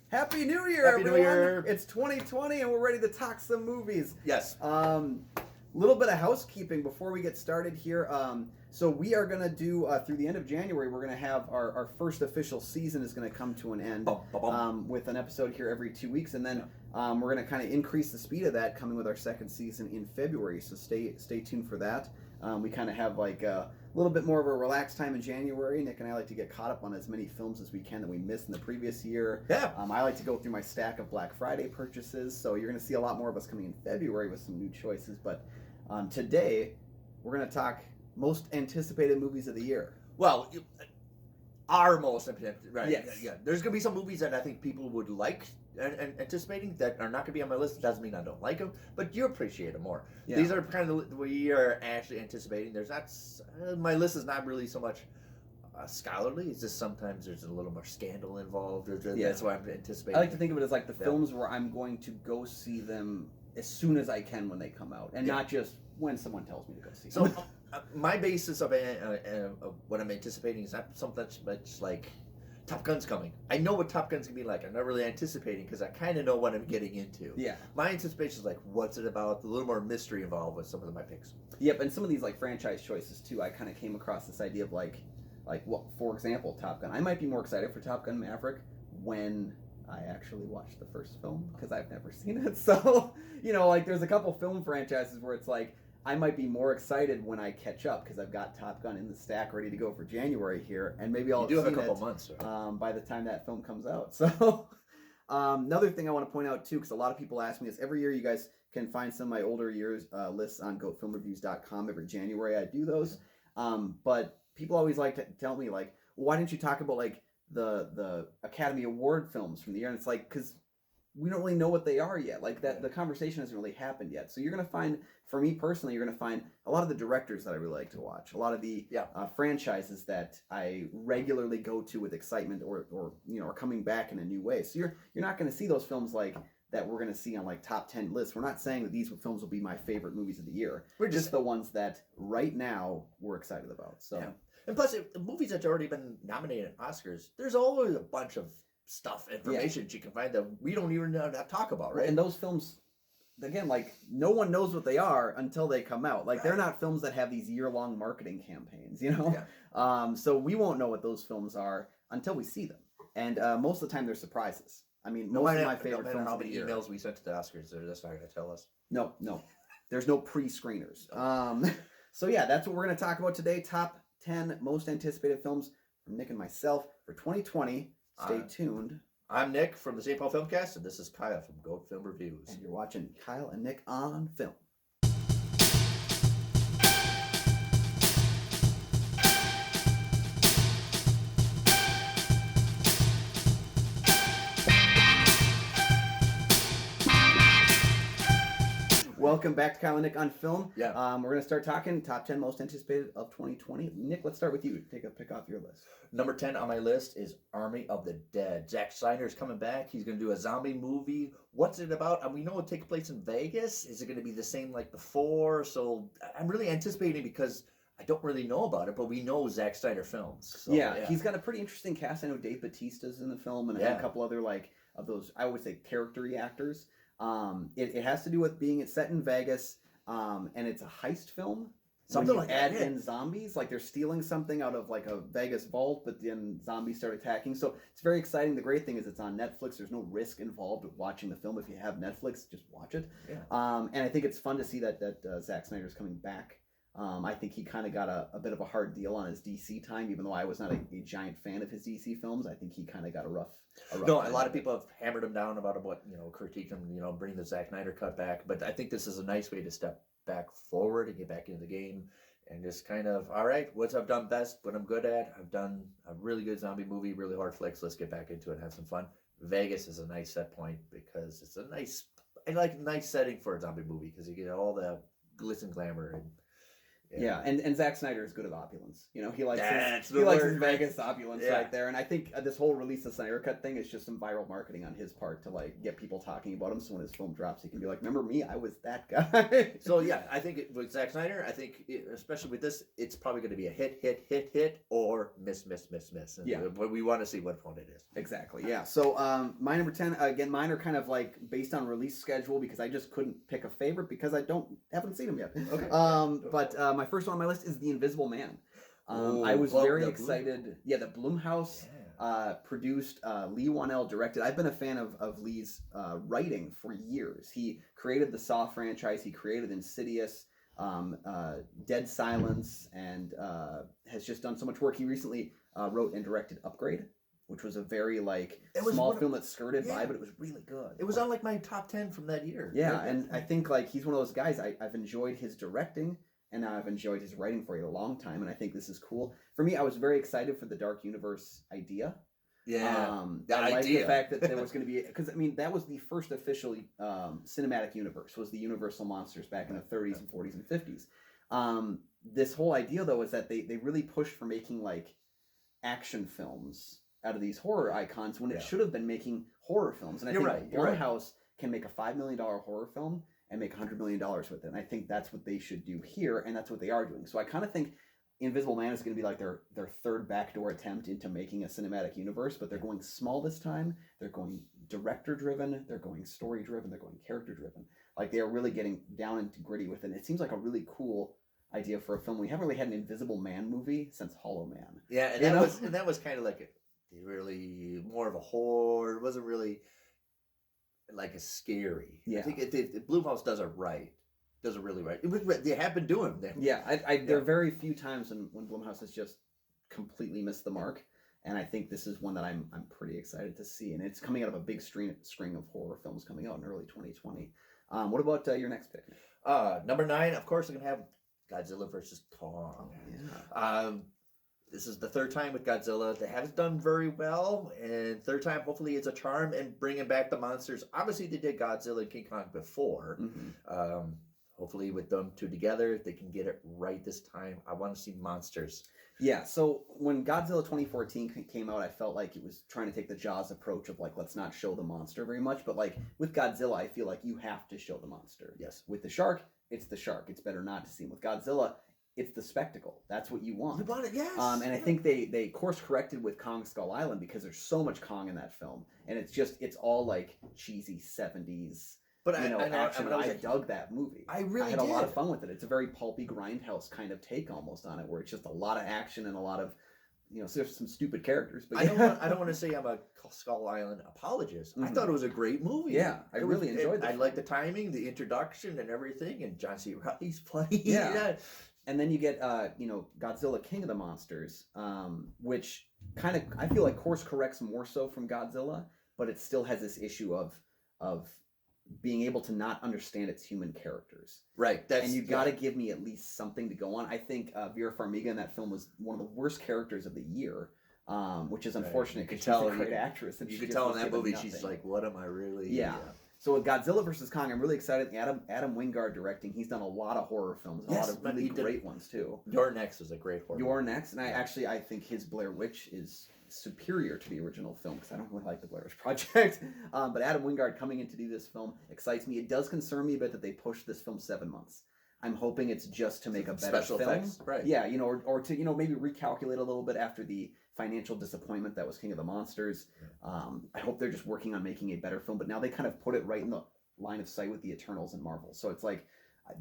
Happy New Year, Happy everyone! New Year. It's 2020 and we're ready to talk some movies. Yes. Little bit of housekeeping before we get started here. So we are going to do, through the end of January, we're going to have our first official season is going to come to an end with an episode here every 2 weeks. And then we're going to kind of increase the speed of that coming with our second season in February. So stay tuned for that. We kind of have like a little bit more of a relaxed time in January. Nick and I like to get caught up on as many films as we can that we missed in the previous year. Yeah. I like to go through my stack of Black Friday purchases. So you're going to see a lot more of us coming in February with some new choices. But today, we're going to talk most anticipated movies of the year. Well, our most anticipated, right? Yes. Yeah. There's going to be some movies that I think people would like and anticipating that are not going to be on my list. It doesn't mean I don't like them, but you appreciate them more. Yeah. These are kind of we are actually anticipating. There's not my list is not really so much scholarly. It's just sometimes there's a little more scandal involved. That's why I'm anticipating. I like to think of it as like the films where I'm going to go see them as soon as I can when they come out, and not just when someone tells me to go see them. So my basis of what I'm anticipating is not so much like Top Gun's coming. I know what Top Gun's gonna be like. I'm not really anticipating because I kind of know what I'm getting into. Yeah. My anticipation is like, what's it about? A little more mystery involved with some of my picks. Yep, and some of these like franchise choices too. I kind of came across this idea of like well, for example, Top Gun. I might be more excited for Top Gun Maverick when I actually watched the first film because I've never seen it. So, like there's a couple film franchises where it's like I might be more excited when I catch up because I've got Top Gun in the stack ready to go for January here, and maybe I'll have a couple months by the time that film comes out. So, another thing I want to point out too, because a lot of people ask me this every year. You guys can find some of my older years lists on GoatFilmReviews.com. Every January I do those, but people always like to tell me like, why didn't you talk about like the Academy Award films from the year? And it's like because we don't really know what they are yet. Like that, the conversation hasn't really happened yet. So you're going to find, for me personally, you're going to find a lot of the directors that I really like to watch, a lot of the franchises that I regularly go to with excitement, or are coming back in a new way. So you're not going to see those films like that we're going to see on like top 10 lists. We're not saying that these films will be my favorite movies of the year. We're just the ones that right now we're excited about. So. Yeah. And plus, the movies that have already been nominated at Oscars, there's always a bunch of information that you can find that we don't even know how to talk about, right? And those films, again, like no one knows what they are until they come out. Like they're not films that have these year-long marketing campaigns, Yeah. So we won't know what those films are until we see them, and most of the time they're surprises. I mean, most of my favorite films. How many emails we sent to the Oscars? That's not going to tell us. No. There's no pre-screeners. So yeah, that's what we're going to talk about today. Top 10 most anticipated films from Nick and myself for 2020. Stay tuned. I'm Nick from the St. Paul Filmcast, and this is Kyle from Goethe Film Reviews. And you're watching Kyle and Nick on Film. Welcome back to Kyle and Nick on Film. Yeah. We're going to start talking top 10 most anticipated of 2020. Nick, let's start with you. Take a pick off your list. Number 10 on my list is Army of the Dead. Zack Snyder's coming back. He's going to do a zombie movie. What's it about? And we know it takes place in Vegas. Is it going to be the same like before? So I'm really anticipating because I don't really know about it, but we know Zack Snyder films. So, yeah, he's got a pretty interesting cast. I know Dave Bautista's in the film, and a couple other like of those, I would say, character-y actors. It has to do with being set in Vegas, and it's a heist film. Something like add in zombies, like they're stealing something out of like a Vegas vault, but then zombies start attacking. So it's very exciting. The great thing is it's on Netflix. There's no risk involved with watching the film. If you have Netflix, just watch it. Yeah. And I think it's fun to see that Zack Snyder's coming back. I think he kind of got a bit of a hard deal on his DC time, even though I was not a giant fan of his DC films. I think he kind of got a rough No, a lot of people have hammered him down about what, critique him, bring the Zack Snyder cut back. But I think this is a nice way to step back forward and get back into the game and just kind of, all right, what I've done best, what I'm good at. I've done a really good zombie movie, really hard flicks. Let's get back into it and have some fun. Vegas is a nice set point because it's a nice setting for a zombie movie because you get all the glitz and glamour and Yeah, and Zack Snyder is good at opulence. You know, he likes That's his, the his word. Vegas opulence Yeah. right there. And I think this whole release the Snyder Cut thing is just some viral marketing on his part to like get people talking about him. So when his film drops, he can be like, "Remember me? I was that guy." So yeah, I think with Zack Snyder, I think especially with this, it's probably going to be a hit, or miss. And Yeah. we want to see what one it is. Exactly. Yeah. So my number 10 again. Mine are kind of like based on release schedule because I just couldn't pick a favorite because I haven't seen them yet. Okay. But my first one on my list is The Invisible Man. Ooh, I was well, very the excited. Yeah, the Blumhouse produced, Lee Wanell directed. I've been a fan of Lee's writing for years. He created the Saw franchise. He created Insidious, Dead Silence, and has just done so much work. He recently wrote and directed Upgrade, which was a very small film that skirted by, but it was really good. It was on like my top 10 from that year. Yeah, and I think like he's one of those guys. I've enjoyed his directing, and now I've enjoyed his writing for a long time, and I think this is cool. For me, I was very excited for the Dark Universe idea. Yeah, I like the fact that there was going to be, because I mean that was the first official cinematic universe, was the Universal monsters back in the 30s and 40s and 50s. This whole idea though is that they really pushed for making like action films out of these horror icons when it should have been making horror films. And I think Blumhouse can make a $5 million horror film and make $100 million with it. And I think that's what they should do here, and that's what they are doing. So I kind of think Invisible Man is going to be like their third backdoor attempt into making a cinematic universe, but they're going small this time. They're going director-driven. They're going story-driven. They're going character-driven. Like they are really getting down into gritty with it. And it seems like a really cool idea for a film. We haven't really had an Invisible Man movie since Hollow Man. Yeah, and that was kind of like really more of a horror. It wasn't really like a scary. Yeah. I think Blumhouse does it right. Does it really right. They have been doing them. Yeah, there are very few times when Blumhouse has just completely missed the mark, and I think this is one that I'm pretty excited to see, and it's coming out of a big string of horror films coming out in early 2020. What about your next pick? Number 9, of course, I'm gonna have Godzilla versus Kong. Yeah. This is the third time with Godzilla. They haven't done very well, and third time, hopefully, it's a charm and bringing back the monsters. Obviously, they did Godzilla and King Kong before. Mm-hmm. Hopefully, with them two together, they can get it right this time. I want to see monsters. Yeah, so when Godzilla 2014 came out, I felt like it was trying to take the Jaws approach of like, let's not show the monster very much. But like with Godzilla, I feel like you have to show the monster. Yes. With the shark, it's the shark. It's better not to see him. With Godzilla, it's the spectacle. That's what you want. You want it, yes. And I think they course corrected with Kong Skull Island because there's so much Kong in that film, and it's all like cheesy 70s. But action. I dug that movie. I really had did. a lot of fun with it. It's a very pulpy grindhouse kind of take almost on it, where it's just a lot of action and a lot of, so there's some stupid characters. But I don't want to say I'm a Skull Island apologist. Mm-hmm. I thought it was a great movie. Yeah, I really enjoyed it. I liked the timing, the introduction, and everything. And John C. Reilly's playing. Yeah. And then you get Godzilla King of the Monsters, which kind of I feel like course corrects more so from Godzilla, but it still has this issue of being able to not understand its human characters. Right. And you got to give me at least something to go on. I think Vera Farmiga in that film was one of the worst characters of the year, which is unfortunate because she's a great actress. And you could tell in that movie she's like, what am I really? Yeah. So with Godzilla vs. Kong, I'm really excited. Adam Wingard directing. He's done a lot of horror films, a lot of really great ones too. Your Next is a great horror. Your Next, and I think his Blair Witch is superior to the original film because I don't really like the Blair Witch Project. But Adam Wingard coming in to do this film excites me. It does concern me a bit that they pushed this film 7 months. I'm hoping it's just to make a better special film. Effects, right? Yeah, or to maybe recalculate a little bit after the financial disappointment that was King of the Monsters. I hope they're just working on making a better film. But now they kind of put it right in the line of sight with the Eternals and Marvel. So it's like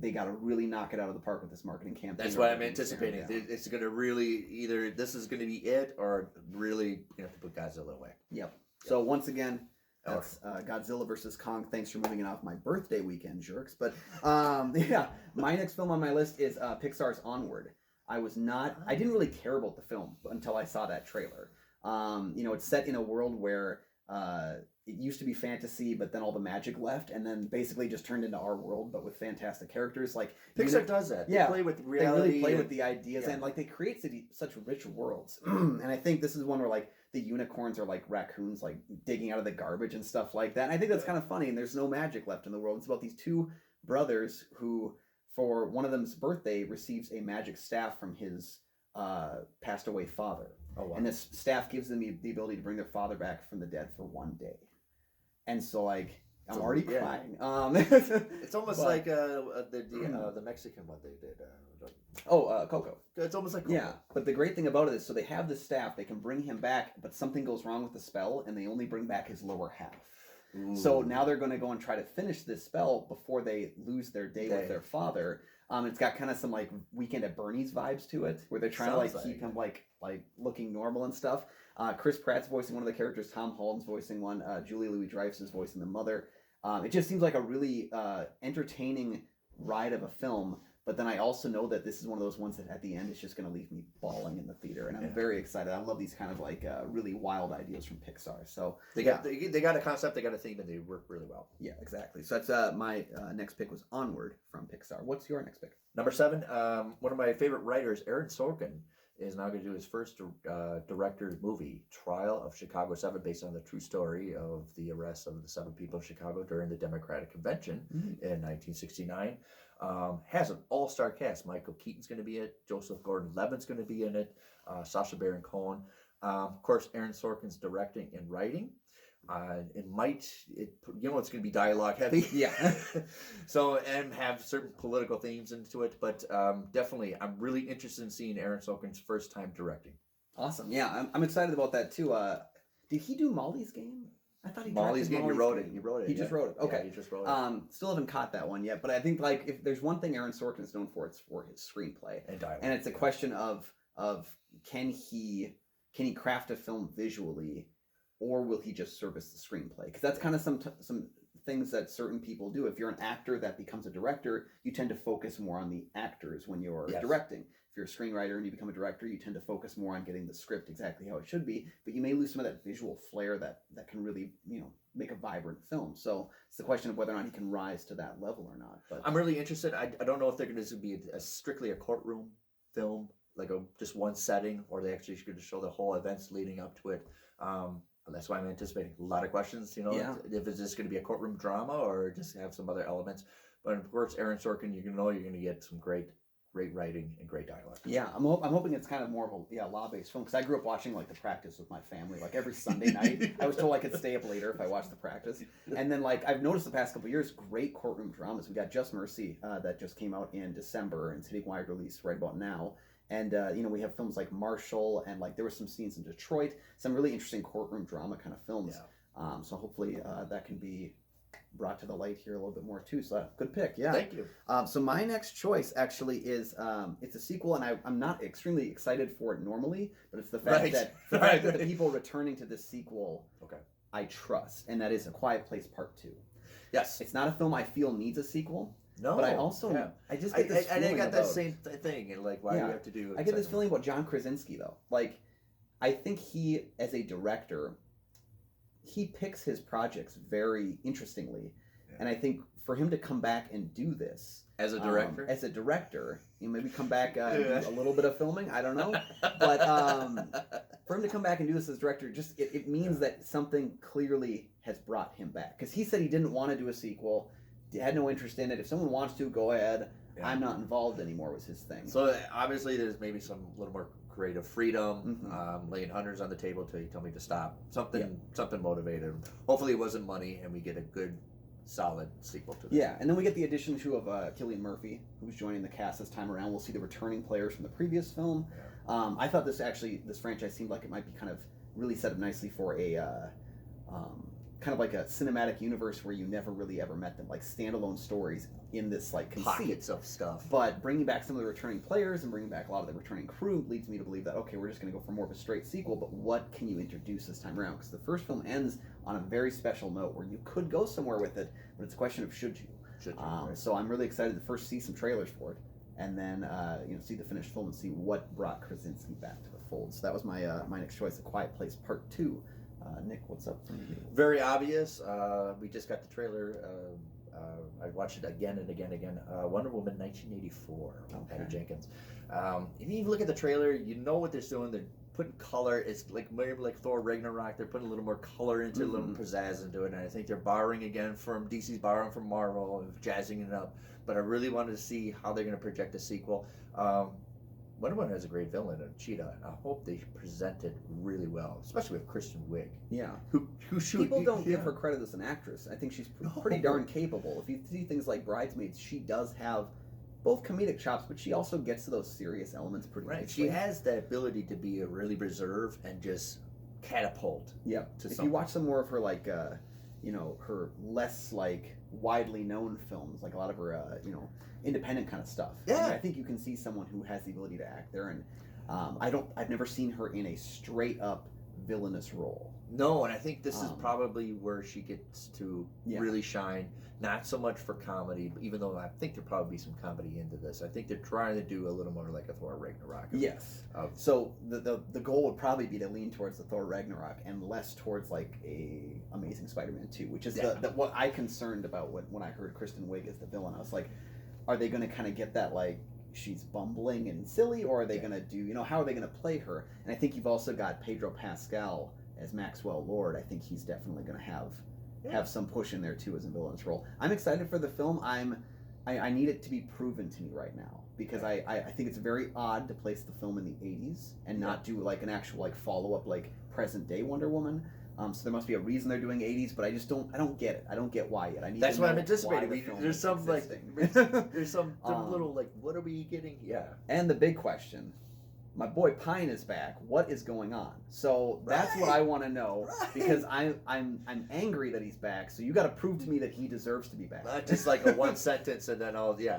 they got to really knock it out of the park with this marketing campaign. That's what I'm anticipating. It's going to really either this is going to be it or really have to put Godzilla away. Yep. So once again, that's Godzilla vs. Kong. Thanks for moving it off my birthday weekend, jerks. But my next film on my list is Pixar's Onward. I didn't really care about the film until I saw that trailer. It's set in a world where it used to be fantasy, but then all the magic left, and then basically just turned into our world, but with fantastic characters. Like Pixar does that. They play with reality. They really play with the ideas, and like they create such rich worlds. And I think this is one where like the unicorns are like raccoons, like digging out of the garbage and stuff like that. And I think that's kind of funny. And there's no magic left in the world. It's about these two brothers who for one of them's birthday, receives a magic staff from his passed away father. Oh, wow. And this staff gives them the ability to bring their father back from the dead for one day. And so, like, I'm already crying. It's almost like the Mexican one they did. Coco. It's almost like Coco. Yeah, but the great thing about it is, so they have the staff, they can bring him back, but something goes wrong with the spell, and they only bring back his lower half. Ooh. So now they're going to go and try to finish this spell before they lose their day with their father. It's got kind of some like Weekend at Bernie's vibes to it, where they're trying to like keep him like looking normal and stuff. Chris Pratt's voicing one of the characters, Tom Holland's voicing one, Julia Louis-Dreyfus is voicing the mother. It just seems like a really entertaining ride of a film. But then I also know that this is one of those ones that at the end is just going to leave me bawling in the theater, and I'm very excited. I love these kind of like really wild ideas from Pixar. So they got a concept, they got a theme, and they work really well. Yeah, exactly. So that's my next pick was Onward from Pixar. What's your next pick? Number 7. One of my favorite writers, Aaron Sorkin, is now going to do his first director's movie, Trial of Chicago 7, based on the true story of the arrest of the 7 people of Chicago during the Democratic Convention in 1969. Has an all-star cast. Michael Keaton's going to be it. Joseph Gordon-Levitt's going to be in it. Sacha Baron Cohen. Of course, Aaron Sorkin's directing and writing. It's going to be dialogue heavy. Yeah. So, and have certain political themes into it. But definitely, I'm really interested in seeing Aaron Sorkin's first time directing. Awesome. Yeah, I'm excited about that too. Did he do Molly's Game? I thought he Molly's Game. He wrote it. He just wrote it. Okay. Yeah, he just wrote it. Still haven't caught that one yet, but I think like if there's one thing Aaron Sorkin is known for, it's for his screenplay and dialogue. And it's a question of can he craft a film visually, or will he just service the screenplay? Because that's kind of some things that certain people do. If you're an actor that becomes a director, you tend to focus more on the actors when you're directing. If you're a screenwriter and you become a director, you tend to focus more on getting the script exactly how it should be, but you may lose some of that visual flair that can really, make a vibrant film. So it's the question of whether or not he can rise to that level or not. But I'm really interested. I don't know if they're going to be strictly a courtroom film, like just one setting, or they actually going to show the whole events leading up to it. That's why I'm anticipating a lot of questions, if it's just going to be a courtroom drama or just have some other elements. But of course, Aaron Sorkin, you're going to get some great writing and great dialogue. Yeah, I'm hoping it's kind of more of a law-based film, because I grew up watching like The Practice with my family. Like every Sunday night, I was told I could stay up later if I watched The Practice. And then like I've noticed the past couple of years, great courtroom dramas. We got Just Mercy that just came out in December, and it's hitting wide release right about now. And we have films like Marshall, and like there were some scenes in Detroit, some really interesting courtroom drama kind of films. Yeah. So hopefully that can be brought to the light here a little bit more too. So good pick. Yeah. Thank you. So my next choice actually is it's a sequel, and I'm not extremely excited for it normally, but it's the fact that the people returning to this sequel, I trust, and that is A Quiet Place Part 2. Yes. It's not a film I feel needs a sequel. No, but I also I just get this feeling I got that same thing, and like why do you have to do? I get this feeling about John Krasinski though. Like, I think he, as a director, he picks his projects very interestingly, and I think for him to come back and do this as a director, maybe come back and do a little bit of filming. I don't know, but for him to come back and do this as director, just it means that something clearly has brought him back, because he said he didn't want to do a sequel. Had no interest in it. If someone wants to, go ahead. Yeah. I'm not involved anymore, was his thing. So obviously there's maybe some little more creative freedom, laying hundreds on the table till you tell me to stop. Something motivated. Hopefully it wasn't money, and we get a good, solid sequel to this. Yeah, and then we get the addition too of Cillian Murphy, who's joining the cast this time around. We'll see the returning players from the previous film. Yeah. I thought this franchise seemed like it might be kind of really set up nicely for a kind of like a cinematic universe where you never really ever met them, like standalone stories in this like conceit. Pockets of stuff. But bringing back some of the returning players and bringing back a lot of the returning crew leads me to believe that, okay, we're just going to go for more of a straight sequel, but what can you introduce this time around? Because the first film ends on a very special note where you could go somewhere with it, but it's a question of should you. Right. So I'm really excited to first see some trailers for it, and then see the finished film and see what brought Krasinski back to the fold. So that was my next choice, A Quiet Place Part 2. Nick, what's up? Very obvious. We just got the trailer. I watched it again and again and again. Wonder Woman 1984, Patty Jenkins. And you look at the trailer, you know what they're doing. They're putting color. It's like maybe like Thor Ragnarok. They're putting a little more color into it, a little pizzazz into it. And I think they're borrowing again from DC's borrowing from Marvel and jazzing it up. But I really wanted to see how they're going to project a sequel. Wonder Woman has a great villain, a Cheetah. I hope they present it really well, especially with Kristen Wiig. Yeah. Who should People don't give her credit as an actress. I think she's pretty darn capable. If you see things like Bridesmaids, she does have both comedic chops, but she also gets to those serious elements pretty right. nicely. She has that ability to be a really reserved and just catapult. Yeah. If you watch some more of her, like, her less like widely known films, like a lot of her, independent kind of stuff. Yeah. I mean, I think you can see someone who has the ability to act there, and I've never seen her in a straight up villainous role. No, and I think this is probably where she gets to really shine. Not so much for comedy, even though I think there'll probably be some comedy into this. I think they're trying to do a little more like a Thor Ragnarok. Yes. So the goal would probably be to lean towards the Thor Ragnarok and less towards like a Amazing Spider-Man 2, which is what I concerned about when I heard Kristen Wiig as the villain. I was like, are they going to kind of get that like she's bumbling and silly, or are they going to do, how are they going to play her? And I think you've also got Pedro Pascal as Maxwell Lord. I think he's definitely going to have some push in there too as a villainous role. I'm excited for the film. I need it to be proven to me right now, because I think it's very odd to place the film in the 80s and not do like an actual like follow-up like present day Wonder Woman. So there must be a reason they're doing 80s, but I don't get it. I don't get why yet. I need That's to what know I'm anticipating. why the film There's is some existing. there's some little like, what are we getting? Yeah. And the big question, my boy Pine is back. What is going on? So that's what I want to know, because I'm angry that he's back. So you got to prove to me that he deserves to be back. Not just like a one sentence and then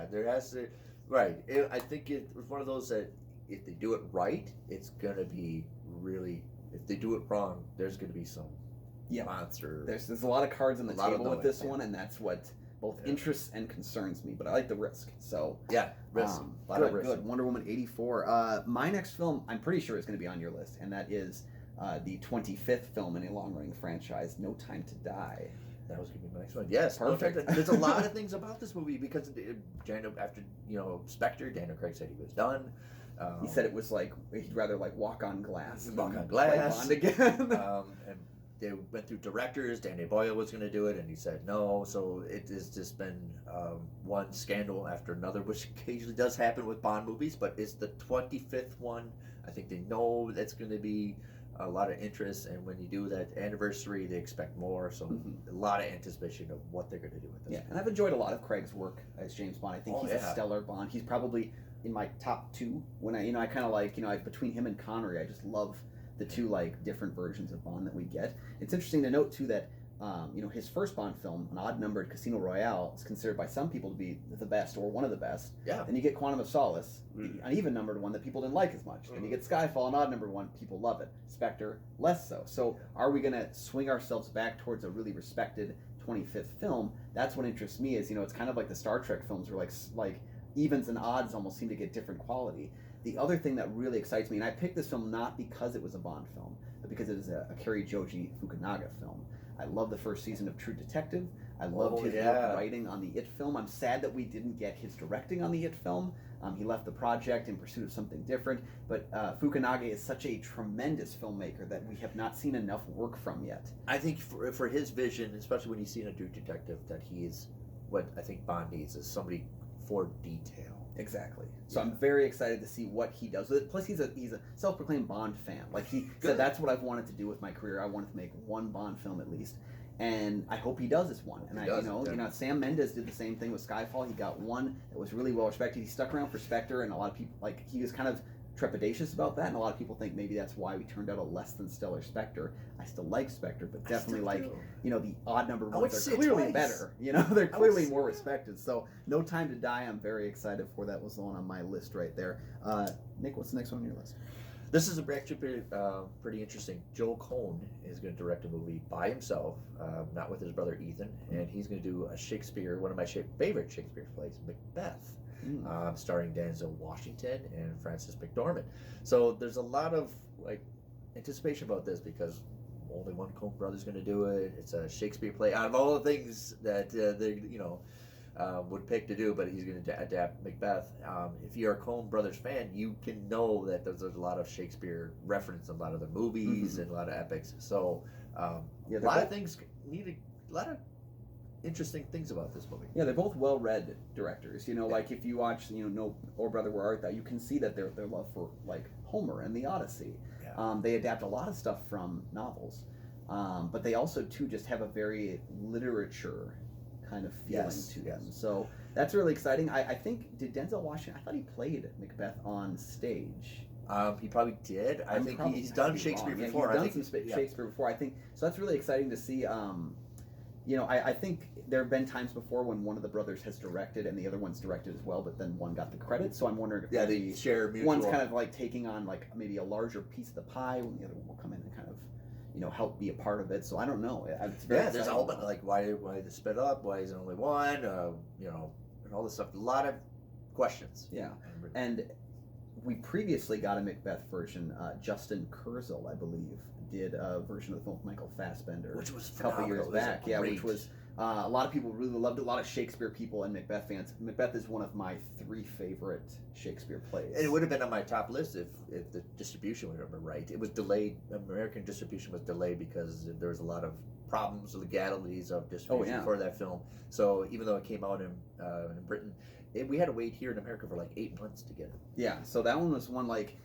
there has to, right. I think it was one of those that if they do it right, it's gonna be really. If they do it wrong, there's gonna be some monster. There's a lot of cards on the table with this one, and that's what both interests and concerns me. But I like the risk. So risk. A lot of risk. Good. Wonder Woman 84. My next film, I'm pretty sure is going to be on your list, and that is the 25th film in a long-running franchise, No Time to Die. That was going to be my next one. Yes, perfect. There's a lot of things about this movie because after Spectre, Daniel Craig said he was done. He said it was like he'd rather like walk on glass. Walk on glass. Bond again. And they went through directors. Danny Boyle was going to do it, and he said no. So it has just been one scandal after another, which occasionally does happen with Bond movies. But it's the 25th one. I think they know that's going to be a lot of interest, and when you do that anniversary, they expect more. So a lot of anticipation of what they're going to do with this. Yeah, and I've enjoyed a lot of Craig's work as James Bond. I think he's a stellar Bond. He's probably in my top two. When I kind of like between him and Connery, I just love the two like different versions of Bond that we get. It's interesting to note too that his first Bond film, an odd-numbered Casino Royale, is considered by some people to be the best or one of the best. Yeah. Then you get Quantum of Solace, an even-numbered one that people didn't like as much. Then you get Skyfall, an odd-numbered one, people love it. Spectre, less so. So are we going to swing ourselves back towards a really respected 25th film? That's what interests me. Is it's kind of like the Star Trek films, where like evens and odds almost seem to get different quality. The other thing that really excites me, and I picked this film not because it was a Bond film, but because it is a Cary Joji Fukunaga film. I love the first season of True Detective. I loved his writing on the It film. I'm sad that we didn't get his directing on the It film. He left the project in pursuit of something different. But Fukunaga is such a tremendous filmmaker that we have not seen enough work from yet. I think for his vision, especially when he's seen a True Detective, that he is what I think Bond needs is somebody for detail. Exactly. So I'm very excited to see what he does with it. Plus, he's a self-proclaimed Bond fan. Like he said, that's what I've wanted to do with my career. I wanted to make one Bond film at least, and I hope he does this one. And Sam Mendes did the same thing with Skyfall. He got one that was really well respected. He stuck around for Spectre, and a lot of people he was kind of trepidatious about that, and a lot of people think maybe that's why we turned out a less than stellar Spectre. I still like Spectre, but definitely the odd number ones are clearly better. They're clearly more respected. So No Time to Die, I'm very excited for. That was the one on my list right there. Nick, what's the next one on your list? This is actually pretty interesting. Joel Coen is going to direct a movie by himself, not with his brother Ethan, and he's going to do a Shakespeare, one of my favorite Shakespeare plays, Macbeth. Starring Denzel Washington and Frances McDormand. So there's a lot of anticipation about this because only one Coen brother's going to do it. It's a Shakespeare play. Out of all the things that would pick to do, but he's going to adapt Macbeth. If you're a Coen Brothers fan, you can know that there's a lot of Shakespeare reference in a lot of the movies and a lot of epics. So a lot of things a lot of interesting things about this movie. Yeah, they're both well-read directors. Like if you watch, No Or Brother Where Art Thou, you can see that their love for like Homer and the Odyssey. Yeah. They adapt a lot of stuff from novels, but they also too just have a very literature kind of feeling to them. So that's really exciting. I think, did Denzel Washington? I thought he played Macbeth on stage. He probably did. I think he's done Shakespeare before. Yeah, he's done some Shakespeare before. I think so. That's really exciting to see. I think there have been times before when one of the brothers has directed and the other one's directed as well, but then one got the credit. So I'm wondering if they share mutual. One's kind of like taking on like maybe a larger piece of the pie, when the other one will come in and kind of help be a part of it. So I don't know. It's very exciting. There's a whole bunch like why the split up? Why is it only one? And all this stuff. A lot of questions. Yeah, and we previously got a Macbeth version. Justin Kurzel, I believe, did a version of the film with Michael Fassbender, which was a couple years back. Yeah, which was a lot of people really loved it. A lot of Shakespeare people and Macbeth fans. Macbeth is one of my 3 favorite Shakespeare plays. And it would have been on my top list if the distribution would have been right. It was delayed. American distribution was delayed because there was a lot of problems, legalities of distribution for that film. So even though it came out in Britain, we had to wait here in America for like 8 months to get it. Yeah, so that one was one like.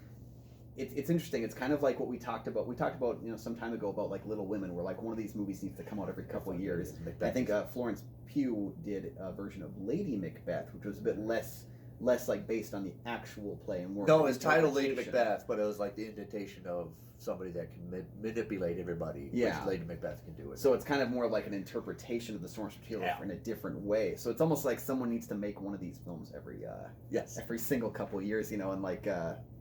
It's interesting. It's kind of like what we talked about. We talked about some time ago about like Little Women, where like one of these movies needs to come out every couple of years. I think Florence Pugh did a version of Lady Macbeth, which was a bit less like based on the actual play and more. No, it's titled Lady Macbeth, but it was like the indentation of somebody that can manipulate everybody. Yeah, which Lady Macbeth can do it. So it's kind of more like an interpretation of the source material in a different way. So it's almost like someone needs to make one of these films every single couple of years, and like.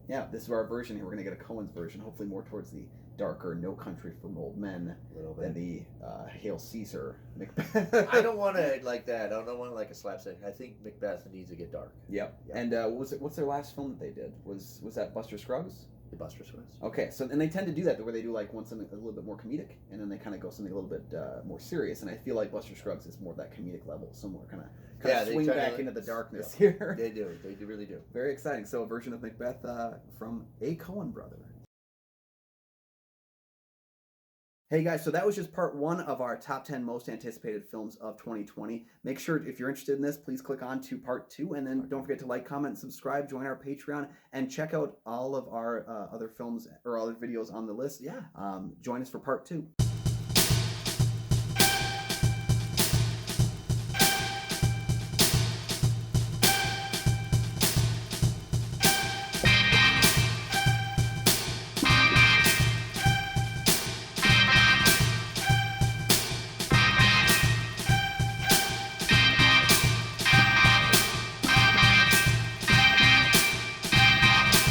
Yeah, this is our version here. We're going to get a Coen's version, hopefully more towards the darker No Country for Old Men than the Hail Caesar Macbeth. I don't want to like that. I don't want to like a slapstick. I think Macbeth needs to get dark. Yep. And what's their last film that they did? Was that Buster Scruggs? The Buster Scruggs. Okay, so and they tend to do that where they do like something a little bit more comedic, and then they kind of go something a little bit more serious. And I feel like Buster Scruggs is more of that comedic level, so more kind of swing back into the darkness here. They do. They really do. Very exciting. So a version of Macbeth from a Coen brother. Hey guys, so that was just part 1 of our top 10 most anticipated films of 2020. Make sure, if you're interested in this, please click on to part 2, and then don't forget to like, comment, and subscribe, join our Patreon, and check out all of our other films or other videos on the list. Yeah. Join us for part 2.